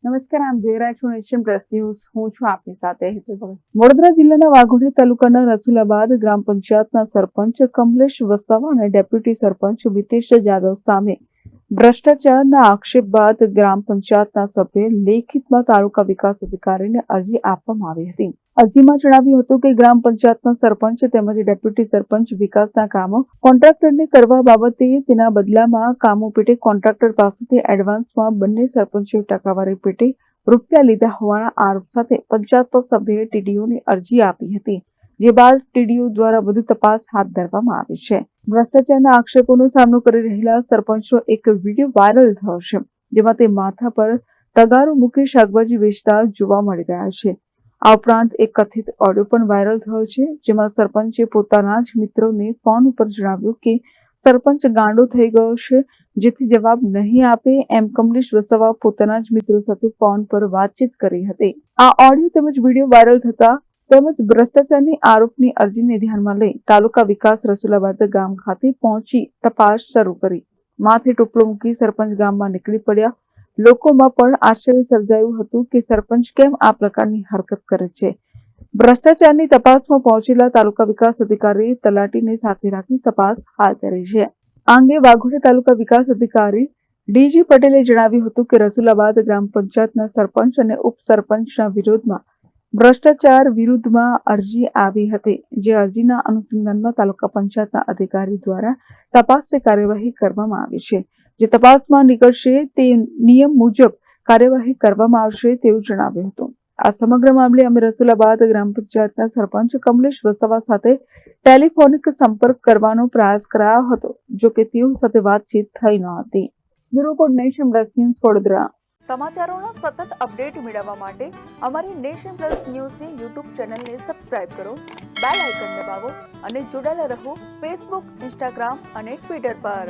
નમસ્કાર, આમ જોઈ રહ્યા છો નેશન પ્લસ ન્યૂઝ. હું છું આપની સાથે હેતુ ભગત. વડોદરા જિલ્લાના વાઘોડિયા તાલુકાના રસુલાબાદ ગ્રામ પંચાયતના સરપંચ કમલેશ વસાવા અને ડેપ્યુટી સરપંચ મિતેશ જાદવ સામે ભ્રષ્ટાચારના આક્ષેપ બાદ ગ્રામ પંચાયતના સભ્યે લેખિતમાં તાલુકા વિકાસ અધિકારીને અરજી આપવામાં આવી હતી. અરજીમાં જણાવ્યું હતું કે ગ્રામ પંચાયતના સરપંચ તેમજ ડેપ્યુટી સરપંચ વિકાસના કામો કોન્ટ્રાક્ટરને કરવા બાબતે તેના બદલામાં કામો પેટે કોન્ટ્રાક્ટર પાસેથી એડવાન્સમાં બંને સરપંચોએ ટકાવારી પેટે રૂપિયા લીધા હોવાના આરોપ સાથે પંચાયતના સભ્યએ ટીડીઓને અરજી આપી હતી, જે બાદ ટીડીઓ દ્વારા વધુ તપાસ હાથ ધરવામાં આવી છે. ભ્રષ્ટાચારના આક્ષેપોનો સામનો કરી રહેલા સરપંચનો એક વિડીયો વાયરલ થયો છે, જેમાં તે માથા પર તગારું મૂકી શાકભાજી વેચતા જોવા મળી રહ્યા છે. આ ઉપરાંત એક કથિત ઓડિયો પણ વાયરલ થયો છે, જેમાં સરપંચે પોતાના જ મિત્રોને ફોન ઉપર જણાવ્યું કે સરપંચ ગાંડો થઈ ગયો છે, જેથી જવાબ નહીં આપે એમ કમલેશ વસાવા પોતાના જ મિત્રો સાથે ફોન પર વાતચીત કરી હતી. આ ઓડિયો તેમજ વિડીયો વાયરલ થતા તેમજ ભ્રષ્ટાચારની આરોપની અરજીને ધ્યાનમાં લઈ તાલુકા વિકાસ રસુલાબાદ ગામ ખાતે પહોંચી તપાસ શરૂ કરી. માથે ટોપલો મૂકી સરપંચ ગામમાં નીકળી પડ્યા. લોકોમાં પણ આશ્ચર્ય સર્જાયું હતું કે સરપંચ કેમ આ પ્રકારની હરકત કરે છે. ભ્રષ્ટાચારની તપાસમાં પહોંચેલા તાલુકા વિકાસ અધિકારીએ તલાટીને સાથે રાખી તપાસ હાથ ધરી છે. આ અંગે વાઘોડિયા તાલુકા વિકાસ અધિકારી ડીજી પટેલે જણાવ્યું હતું કે રસુલાબાદ ગ્રામ પંચાયતના સરપંચ અને ઉપસરપંચના વિરોધમાં ભ્રષ્ટાચાર વિરુદ્ધમાં અરજી આવી હતી, જે અરજીના અનુસંધાનમાં તાલુકા પંચાયતના અધિકારી દ્વારા તપાસની કાર્યવાહી કરવામાં આવી છે. જે તપાસમાં નીકળશે તે નિયમ મુજબ કાર્યવાહી કરવામાં આવશે તેવું જણાવ્યું હતું. આ સમગ્ર મામલે અમે રસુલાબાદ ગ્રામ પંચાયતના સરપંચ કમલેશ વસાવા સાથે ટેલિફોનિક સંપર્ક કરવાનો પ્રયાસ કરાયો હતો, જો કે તેઓ સાથે વાતચીત થઈ ન હતી. Bureau report nation plus news Vadodara. સમાચારોના સતત અપડેટ મેળવવા માટે અમારી નેશન પ્લસ ન્યૂઝની યુટ્યુબ ચેનલને સબસ્ક્રાઇબ કરો, બેલ આઇકન દબાવો અને જોડાયેલા રહો ફેસબુક, ઇન્સ્ટાગ્રામ અને ટ્વિટર પર.